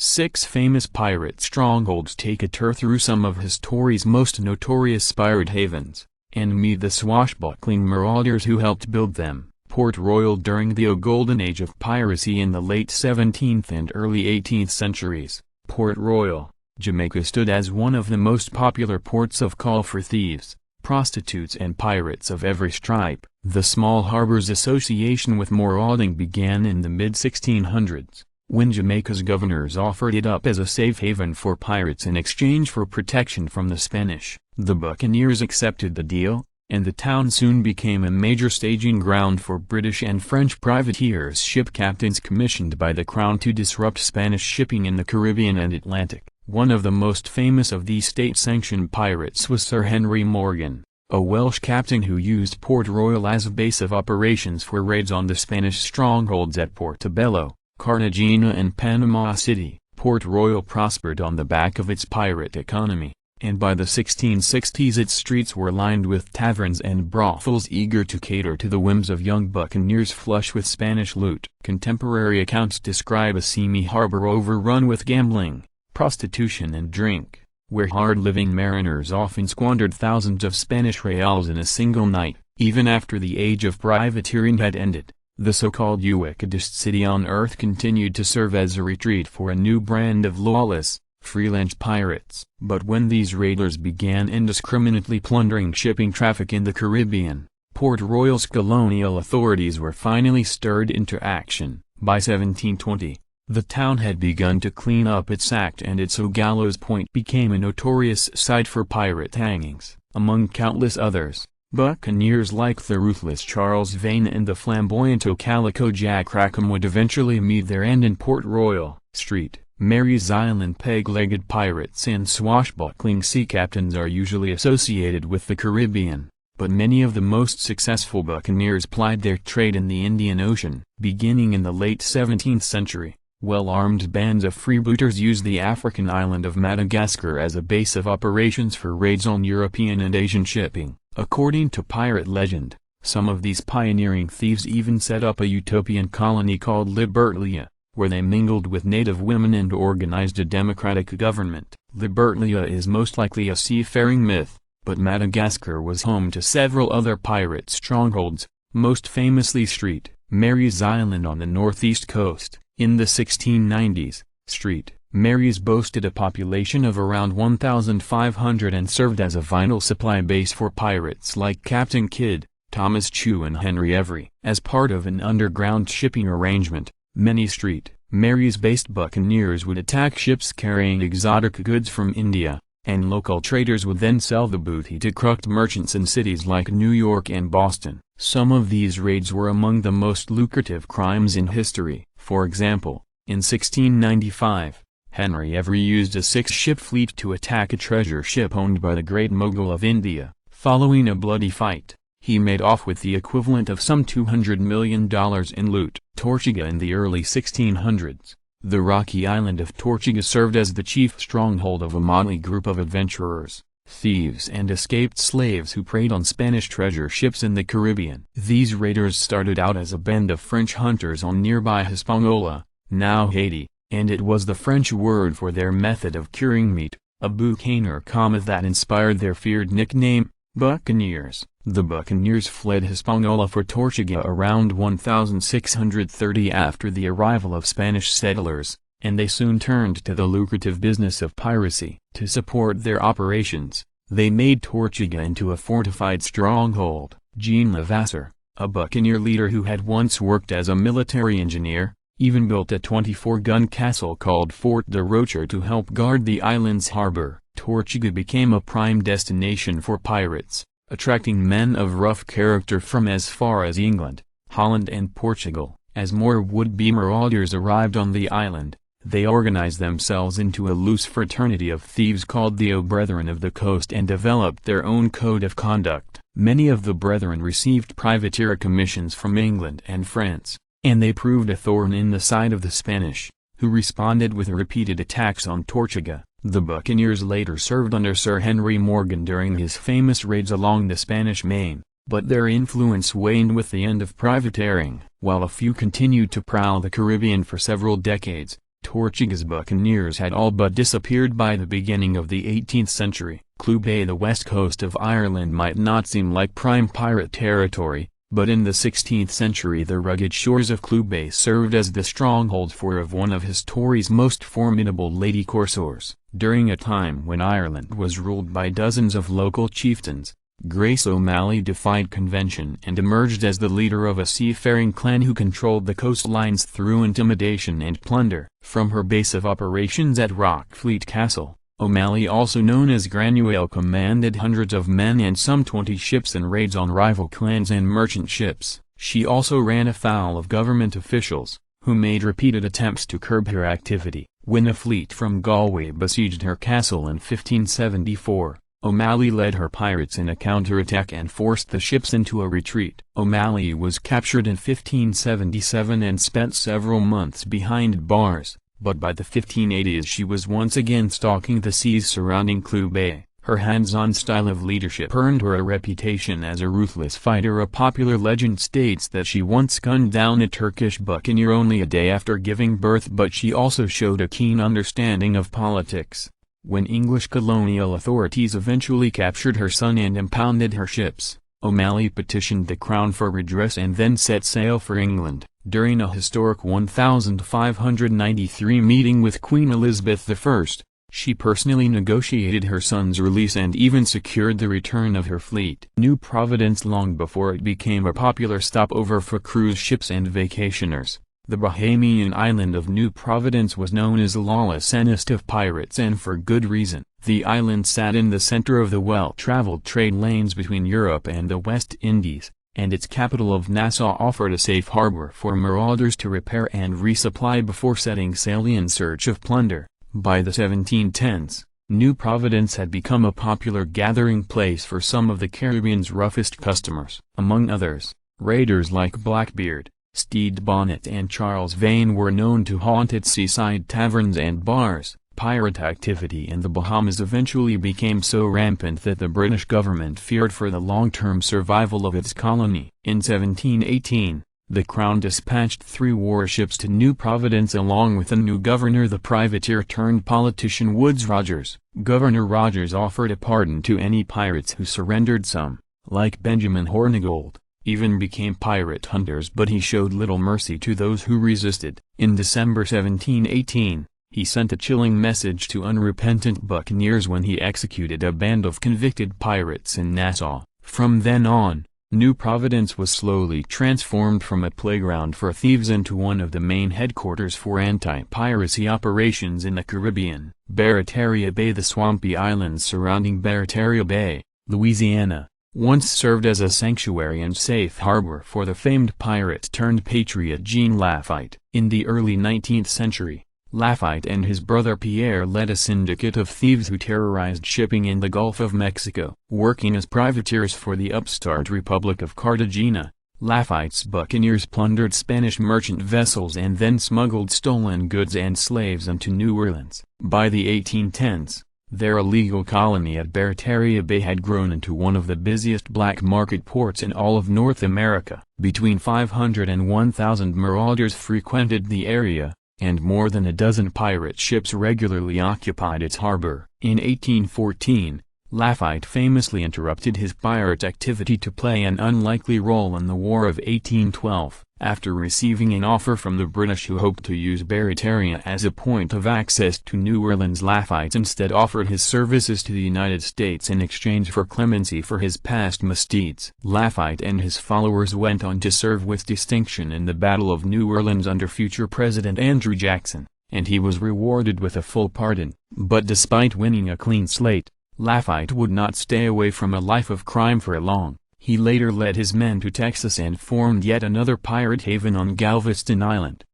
6 famous pirate strongholds. Take a tour through some of history's most notorious pirate havens, and meet the swashbuckling marauders who helped build them. Port Royal. During the golden age of piracy in the late 17th and early 18th centuries, Port Royal, Jamaica stood as one of the most popular ports of call for thieves, prostitutes and pirates of every stripe. The small harbors association with marauding began in the mid-1600s, when Jamaica's governors offered it up as a safe haven for pirates in exchange for protection from the Spanish. The buccaneers accepted the deal, and the town soon became a major staging ground for British and French privateers, ship captains commissioned by the Crown to disrupt Spanish shipping in the Caribbean and Atlantic. One of the most famous of these state-sanctioned pirates was Sir Henry Morgan, a Welsh captain who used Port Royal as a base of operations for raids on the Spanish strongholds at Portobello, Cartagena and Panama City. Port Royal prospered on the back of its pirate economy, and by the 1660s its streets were lined with taverns and brothels eager to cater to the whims of young buccaneers flush with Spanish loot. Contemporary accounts describe a seamy harbor overrun with gambling, prostitution and drink, where hard-living mariners often squandered thousands of Spanish reals in a single night. Even after the age of privateering had ended, the so-called wickedest city on earth continued to serve as a retreat for a new brand of lawless, freelance pirates. But when these raiders began indiscriminately plundering shipping traffic in the Caribbean, Port Royal's colonial authorities were finally stirred into action. By 1720, the town had begun to clean up its act, and its Gallows Point became a notorious site for pirate hangings. Among countless others, buccaneers like the ruthless Charles Vane and the flamboyant Calico Jack Rackham would eventually meet their end in Port Royal. Street, Mary's Island. Peg-legged pirates and swashbuckling sea captains are usually associated with the Caribbean, but many of the most successful buccaneers plied their trade in the Indian Ocean. Beginning in the late 17th century, well-armed bands of freebooters used the African island of Madagascar as a base of operations for raids on European and Asian shipping. According to pirate legend, some of these pioneering thieves even set up a utopian colony called Libertalia, where they mingled with native women and organized a democratic government. Libertalia is most likely a seafaring myth, but Madagascar was home to several other pirate strongholds, most famously St. Mary's Island on the northeast coast. In the 1690s, St. Mary's boasted a population of around 1,500 and served as a vital supply base for pirates like Captain Kidd, Thomas Chew and Henry Every. As part of an underground shipping arrangement, many St. Mary's-based buccaneers would attack ships carrying exotic goods from India, and local traders would then sell the booty to crooked merchants in cities like New York and Boston. Some of these raids were among the most lucrative crimes in history. For example, in 1695, Henry Every used a 6-ship fleet to attack a treasure ship owned by the Great Mogul of India. Following a bloody fight, he made off with the equivalent of some $200 million in loot. Tortuga. In the early 1600s, the rocky island of Tortuga served as the chief stronghold of a motley group of adventurers, thieves and escaped slaves who preyed on Spanish treasure ships in the Caribbean. These raiders started out as a band of French hunters on nearby Hispaniola, now Haiti, and it was the French word for their method of curing meat, a boucaner comma, that inspired their feared nickname, buccaneers. The buccaneers fled Hispaniola for Tortuga around 1630 after the arrival of Spanish settlers, and they soon turned to the lucrative business of piracy. To support their operations, they made Tortuga into a fortified stronghold. Jean Levasseur, a buccaneer leader who had once worked as a military engineer, even built a 24-gun castle called Fort de Rocher to help guard the island's harbor. Tortuga became a prime destination for pirates, attracting men of rough character from as far as England, Holland and Portugal. As more would-be marauders arrived on the island, they organized themselves into a loose fraternity of thieves called the Brethren of the Coast and developed their own code of conduct. Many of the Brethren received privateer commissions from England and France, and they proved a thorn in the side of the Spanish, who responded with repeated attacks on Tortuga. The buccaneers later served under Sir Henry Morgan during his famous raids along the Spanish Main, but their influence waned with the end of privateering. While a few continued to prowl the Caribbean for several decades, Tortuguese buccaneers had all but disappeared by the beginning of the 18th century. Clew Bay, the west coast of Ireland, might not seem like prime pirate territory, but in the 16th century the rugged shores of Clew Bay served as the stronghold for one of history's most formidable lady corsairs. During a time when Ireland was ruled by dozens of local chieftains, Grace O'Malley defied convention and emerged as the leader of a seafaring clan who controlled the coastlines through intimidation and plunder. From her base of operations at Rockfleet Castle, O'Malley, also known as Granuaile, commanded hundreds of men and some 20 ships in raids on rival clans and merchant ships. She also ran afoul of government officials, who made repeated attempts to curb her activity. When a fleet from Galway besieged her castle in 1574, O'Malley led her pirates in a counterattack and forced the ships into a retreat. O'Malley was captured in 1577 and spent several months behind bars, but by the 1580s she was once again stalking the seas surrounding Clew Bay. Her hands-on style of leadership earned her a reputation as a ruthless fighter. A popular legend states that she once gunned down a Turkish buccaneer only a day after giving birth, but she also showed a keen understanding of politics. When English colonial authorities eventually captured her son and impounded her ships, O'Malley petitioned the Crown for redress and then set sail for England. During a historic 1593 meeting with Queen Elizabeth I, she personally negotiated her son's release and even secured the return of her fleet. New Providence, long before it became a popular stopover for cruise ships and vacationers, the Bahamian island of New Providence was known as the lawlessest of pirates, and for good reason. The island sat in the center of the well-traveled trade lanes between Europe and the West Indies, and its capital of Nassau offered a safe harbor for marauders to repair and resupply before setting sail in search of plunder. By the 1710s, New Providence had become a popular gathering place for some of the Caribbean's roughest customers. Among others, raiders like Blackbeard, Stede Bonnet and Charles Vane were known to haunt its seaside taverns and bars. Pirate activity in the Bahamas eventually became so rampant that the British government feared for the long-term survival of its colony. In 1718, the Crown dispatched 3 warships to New Providence along with a new governor, the privateer-turned-politician Woodes Rogers. Governor Rogers offered a pardon to any pirates who surrendered. Some, like Benjamin Hornigold, even became pirate hunters, but he showed little mercy to those who resisted. In December 1718, he sent a chilling message to unrepentant buccaneers when he executed a band of convicted pirates in Nassau. From then on, New Providence was slowly transformed from a playground for thieves into one of the main headquarters for anti-piracy operations in the Caribbean. Barataria Bay, the swampy islands surrounding Barataria Bay, Louisiana, once served as a sanctuary and safe harbor for the famed pirate-turned-patriot Jean Lafitte. In the early 19th century, Lafitte and his brother Pierre led a syndicate of thieves who terrorized shipping in the Gulf of Mexico. Working as privateers for the upstart Republic of Cartagena, Lafitte's buccaneers plundered Spanish merchant vessels and then smuggled stolen goods and slaves into New Orleans. By the 1810s, their illegal colony at Barataria Bay had grown into one of the busiest black market ports in all of North America. Between 500 and 1,000 marauders frequented the area, and more than a dozen pirate ships regularly occupied its harbor. In 1814, Lafitte famously interrupted his pirate activity to play an unlikely role in the War of 1812. After receiving an offer from the British, who hoped to use Barataria as a point of access to New Orleans, Lafitte instead offered his services to the United States in exchange for clemency for his past misdeeds. Lafitte and his followers went on to serve with distinction in the Battle of New Orleans under future President Andrew Jackson, and he was rewarded with a full pardon. But despite winning a clean slate, Lafitte would not stay away from a life of crime for long. He later led his men to Texas and formed yet another pirate haven on Galveston Island.